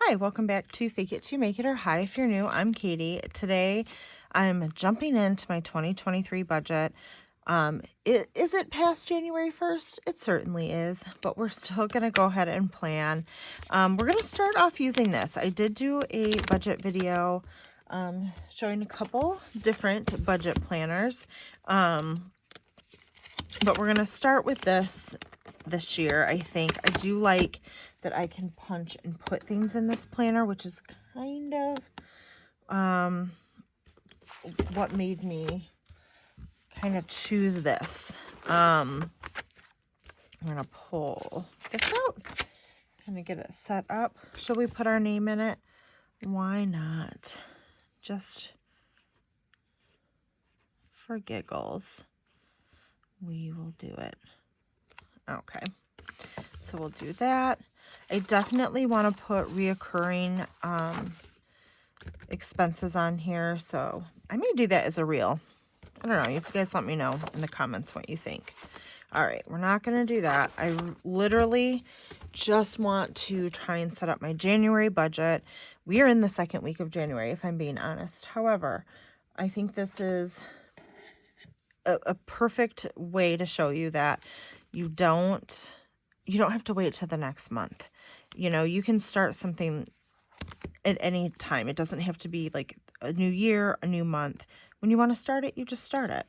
Hi, welcome back to Fake It to Make It, or hi if you're new. I'm Katie. Today I'm jumping into my 2023 budget. Is it past January 1st? It certainly is, but we're still going to go ahead and plan. We're going to start off using this. I did do a budget video showing a couple different budget planners, but we're going to start with this year. I think I do like that I can punch and put things in this planner, which is kind of what made me kind of choose this. I'm gonna pull this out, kind of get it set up. Should we put our name in it? Why not? Just for giggles, we will do it. Okay, so we'll do that. I definitely want to put reoccurring expenses on here, so I may do that as a reel. I don't know. You guys let me know in the comments what you think. All right, we're not going to do that. I literally just want to try and set up my January budget. We are in the second week of January, if I'm being honest. However, I think this is a perfect way to show you that you don't have to wait till the next month. You know, you can start something at any time. It doesn't have to be like a new year, a new month. When you want to start it, you just start it,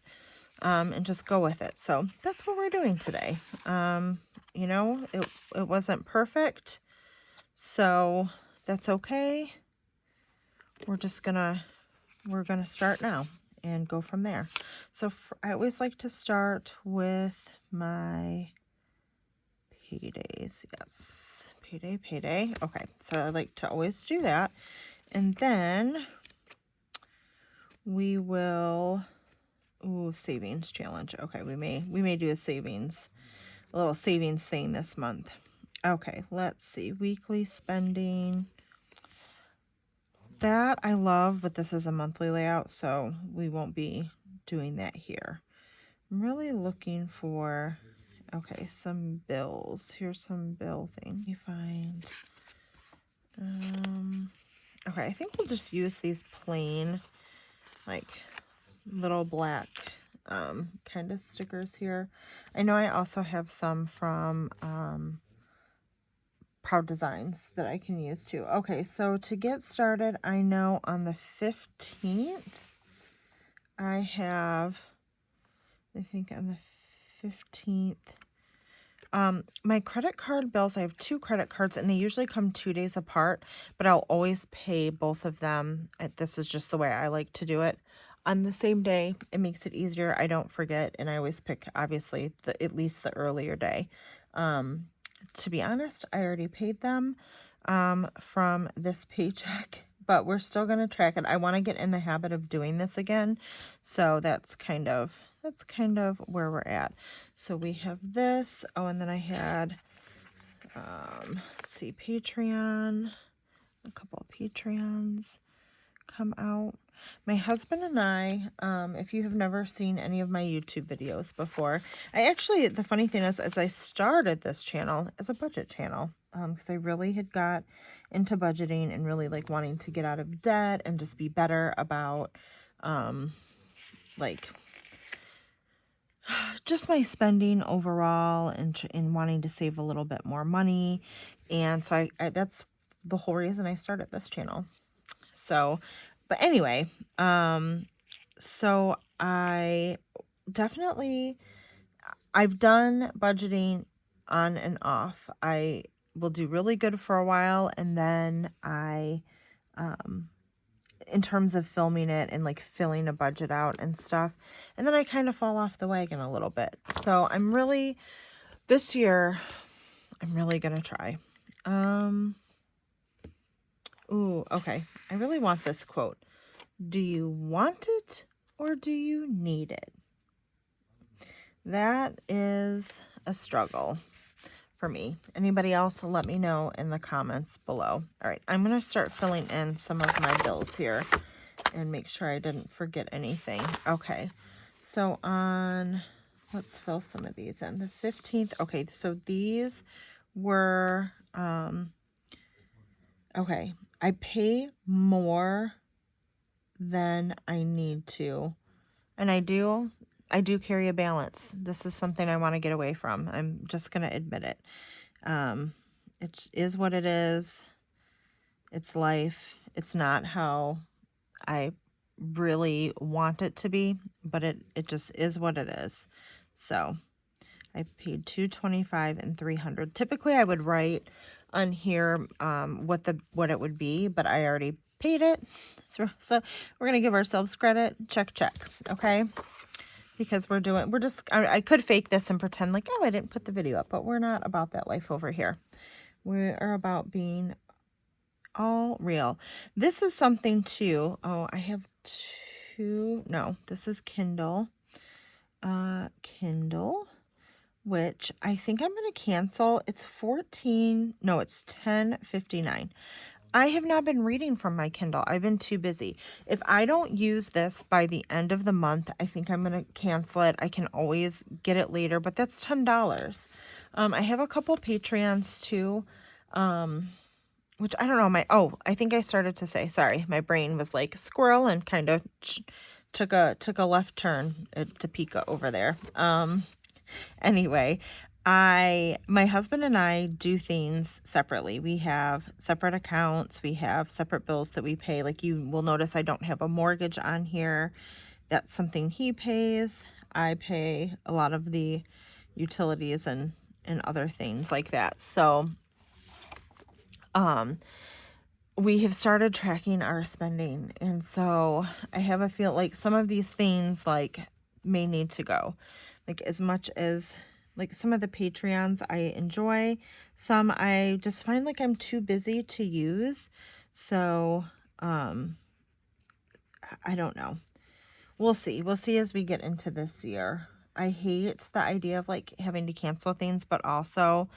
and just go with it. So that's what we're doing today. You know, it wasn't perfect, so that's okay. We're gonna start now and go from there. So I always like to start with my paydays. Yes, payday. Okay, so I like to always do that, and then we will. Ooh, savings challenge. Okay, we may do a little savings thing this month. Okay, let's see. Weekly spending. That I love, but this is a monthly layout, so we won't be doing that here. I'm really looking for, okay, some bills. Here's some bill thing. Let me find, okay, I think we'll just use these plain, like, little black kind of stickers here. I know I also have some from Proud Designs that I can use too. Okay, so to get started, I know on the 15th I think on the 15th, my credit card bills, I have 2 credit cards and they usually come 2 days apart, but I'll always pay both of them. This is just the way I like to do it. On the same day, it makes it easier. I don't forget, and I always pick, obviously, at least the earlier day. To be honest, I already paid them from this paycheck, but we're still going to track it. I want to get in the habit of doing this again, so that's kind of where we're at. So we have this. Oh, and then I had, let's see, Patreon, a couple of Patreons come out. My husband and I, if you have never seen any of my YouTube videos before, the funny thing is, I started this channel as a budget channel, because I really had got into budgeting and really like wanting to get out of debt and just be better about, like, just my spending overall, and wanting to save a little bit more money. And so I that's the whole reason I started this channel. So, but anyway, so I've done budgeting on and off. I will do really good for a while, and then in terms of filming it and like filling a budget out and stuff, and then I kind of fall off the wagon a little bit. So this year, I'm really gonna try. Ooh, okay. I really want this quote. Do you want it or do you need it? That is a struggle for me. Anybody else, let me know in the comments below. All right, I'm going to start filling in some of my bills here and make sure I didn't forget anything. Okay, so let's fill some of these in. The 15th, okay, so these were Okay, I pay more than I need to. And I do carry a balance. This is something I want to get away from. I'm just going to admit it. It is what it is. It's life. It's not how I really want it to be, but it just is what it is. So I paid $225 and $300. Typically I would write on here what it would be, but I already paid it. So we're gonna give ourselves credit. Check, okay? Because I could fake this and pretend like, oh, I didn't put the video up, but we're not about that life over here. We are about being all real. This is something too. Oh, I have two. No, this is Kindle. Kindle, which I think I'm going to cancel. It's $10.59. I have not been reading from my Kindle. I've been too busy. If I don't use this by the end of the month, I think I'm going to cancel it. I can always get it later, but that's $10. I have a couple Patreons too, which I don't know. I think I started to say, sorry, my brain was like squirrel and kind of took a left turn to Pika over there. Anyway, my husband and I do things separately. We have separate accounts. We have separate bills that we pay. Like you will notice I don't have a mortgage on here. That's something he pays. I pay a lot of the utilities and other things like that. So, we have started tracking our spending. And so I have a feel like some of these things like may need to go. Like as much as like some of the Patreons I enjoy, some I just find like I'm too busy to use. So I don't know. We'll see. We'll see as we get into this year. I hate the idea of like having to cancel things, but also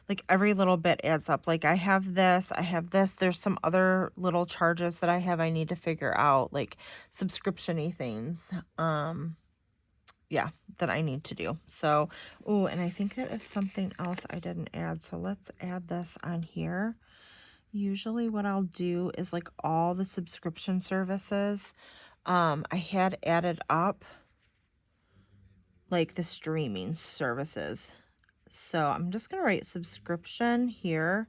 like every little bit adds up. Like I have this, there's some other little charges that I need to figure out, like subscription-y things. Yeah, that I need to do. So, oh, and I think that is something else I didn't add. So let's add this on here. Usually what I'll do is like all the subscription services. I had added up like the streaming services. So I'm just going to write subscription here.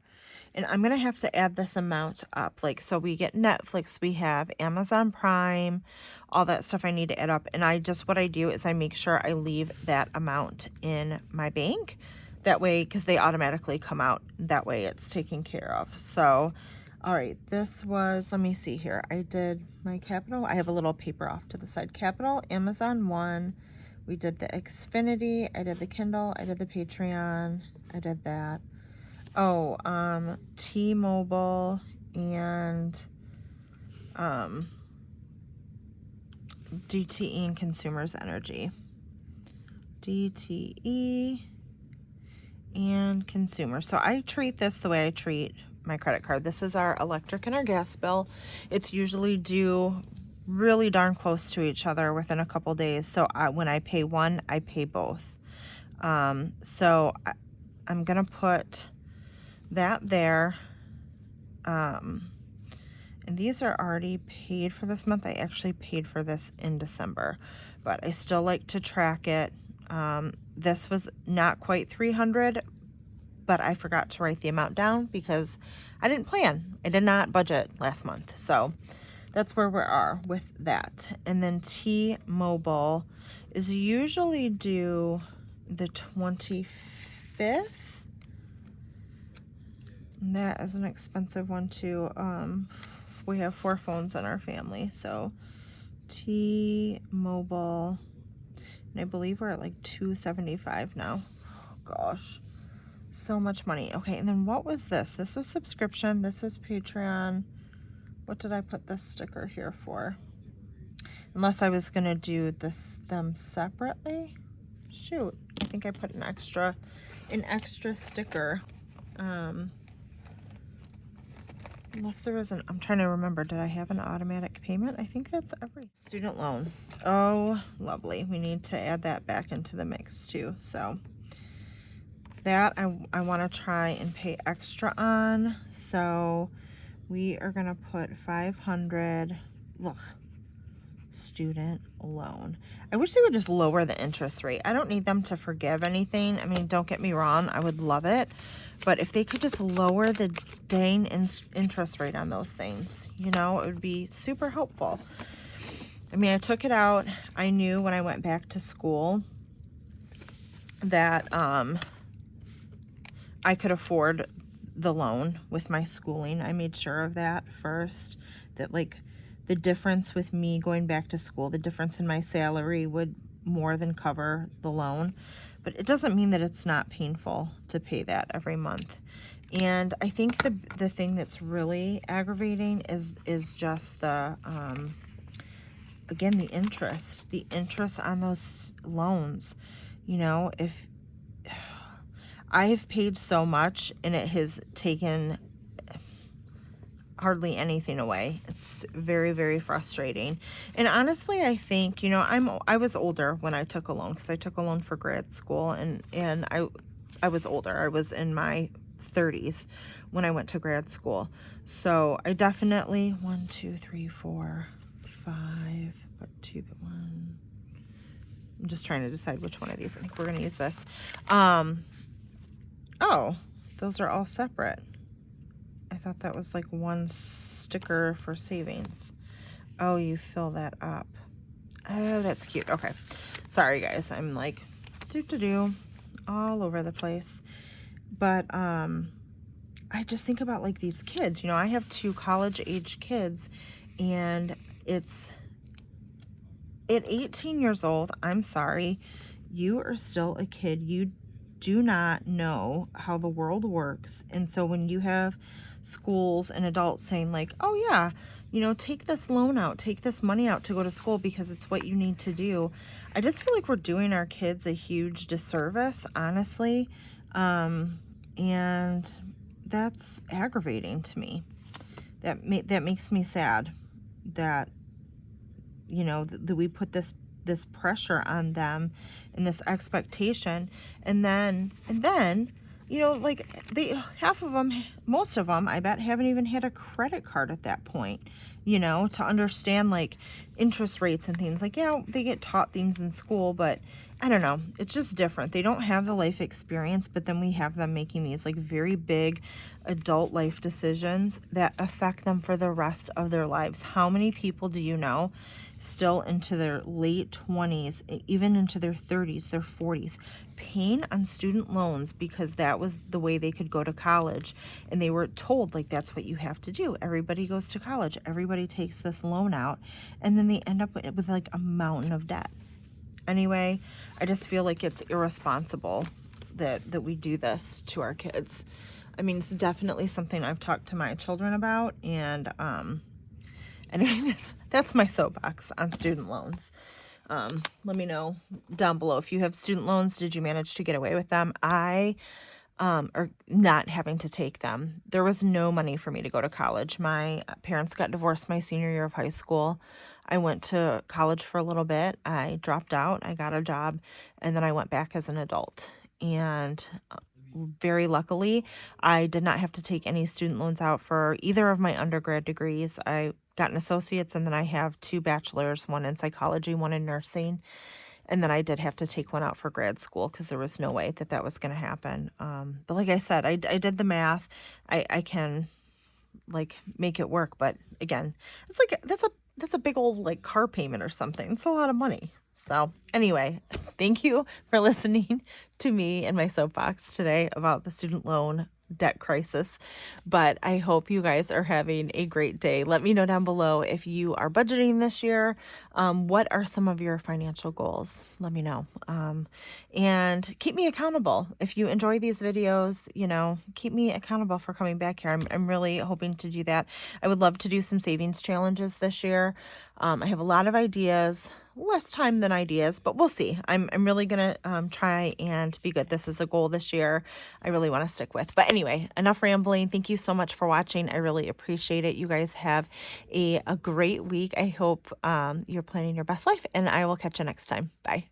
And I'm going to have to add this amount up. Like, so we get Netflix, we have Amazon Prime, all that stuff I need to add up. And what I do is I make sure I leave that amount in my bank. That way, because they automatically come out. That way it's taken care of. So, all right, this was, let me see here. I did my Capital. I have a little paper off to the side. Capital, Amazon One. We did the Xfinity. I did the Kindle. I did the Patreon. I did that. Oh, T-Mobile and DTE and Consumers Energy. DTE and Consumer. So I treat this the way I treat my credit card. This is our electric and our gas bill. It's usually due really darn close to each other within a couple days. So when I pay one, I pay both. So I'm going to put that there. And these are already paid for this month. I actually paid for this in December, but I still like to track it. This was not quite $300, but I forgot to write the amount down because I didn't plan. I did not budget last month. So that's where we are with that. And then T-Mobile is usually due the 25th. That is an expensive one too. We have 4 phones in our family, so T-Mobile, and I believe we're at like $275 now. Oh, gosh, so much money. Okay, and then what was this? This was subscription. This was Patreon. What did I put this sticker here for? Unless I was gonna do them separately. Shoot, I think I put an extra sticker. Unless there was I'm trying to remember, did I have an automatic payment? I think that's every student loan. Oh, lovely. We need to add that back into the mix too. So that I want to try and pay extra on. So we are going to put 500. Ugh, student loan. I wish they would just lower the interest rate. I don't need them to forgive anything. I mean, don't get me wrong, I would love it. But if they could just lower the dang interest rate on those things, you know, it would be super helpful. I mean, I took it out. I knew when I went back to school that I could afford the loan with my schooling. I made sure of that first, that like the difference with me going back to school, the difference in my salary would more than cover the loan. But it doesn't mean that it's not painful to pay that every month. And I think the thing that's really aggravating is just the again, the interest on those loans. You know, if I have paid so much and it has taken hardly anything away. It's very, very frustrating. And honestly, I think, you know, I was older when I took a loan, because I took a loan for grad school, and I was older. I was in my 30s when I went to grad school. So I definitely 1, 2, 3, 4, 5, but 2, but 1. I'm just trying to decide which one of these. I think we're going to use this. Oh, those are all separate. I thought that was like one sticker for savings. Oh, you fill that up. Oh, that's cute. Okay. Sorry, guys. I'm like all over the place. But I just think about like these kids. You know, I have 2 college-age kids, and it's at 18 years old, I'm sorry, you are still a kid. You do not know how the world works. And so when you have schools and adults saying like, oh yeah, you know, take this loan out, take this money out to go to school because it's what you need to do, I just feel like we're doing our kids a huge disservice, honestly. And that's aggravating to me. That makes me sad that, you know, that we put this pressure on them and this expectation, and then you know, like most of them I bet haven't even had a credit card at that point, you know, to understand like interest rates and things. Like, yeah, they get taught things in school, but I don't know, it's just different. They don't have the life experience, but then we have them making these like very big adult life decisions that affect them for the rest of their lives. How many people do you know still into their late 20s, even into their 30s, their 40s, paying on student loans because that was the way they could go to college, and they were told like that's what you have to do. Everybody goes to college, everybody takes this loan out, and then they end up with like a mountain of debt. Anyway, I just feel like it's irresponsible that we do this to our kids. I mean, it's definitely something I've talked to my children about, and anyway, that's my soapbox on student loans. Let me know down below if you have student loans. Did you manage to get away with them? Or not having to take them. There was no money for me to go to college. My parents got divorced my senior year of high school. I went to college for a little bit. I dropped out. I got a job, and then I went back as an adult. And very luckily, I did not have to take any student loans out for either of my undergrad degrees. I got an associate's, and then I have 2 bachelors, one in psychology, one in nursing. And then I did have to take one out for grad school because there was no way that was going to happen. But like I said, I did the math. I can like make it work. But again, it's like that's a big old like car payment or something. It's a lot of money. So anyway, thank you for listening to me and my soapbox today about the student loan debt crisis. But I hope you guys are having a great day. Let me know down below if you are budgeting this year. What are some of your financial goals? Let me know. And keep me accountable. If you enjoy these videos, you know, keep me accountable for coming back here. I'm really hoping to do that. I would love to do some savings challenges this year. I have a lot of ideas, less time than ideas, but we'll see. I'm really going to try and be good. This is a goal this year I really want to stick with. But anyway, enough rambling. Thank you so much for watching. I really appreciate it. You guys have a great week. I hope you're planning your best life, and I will catch you next time. Bye.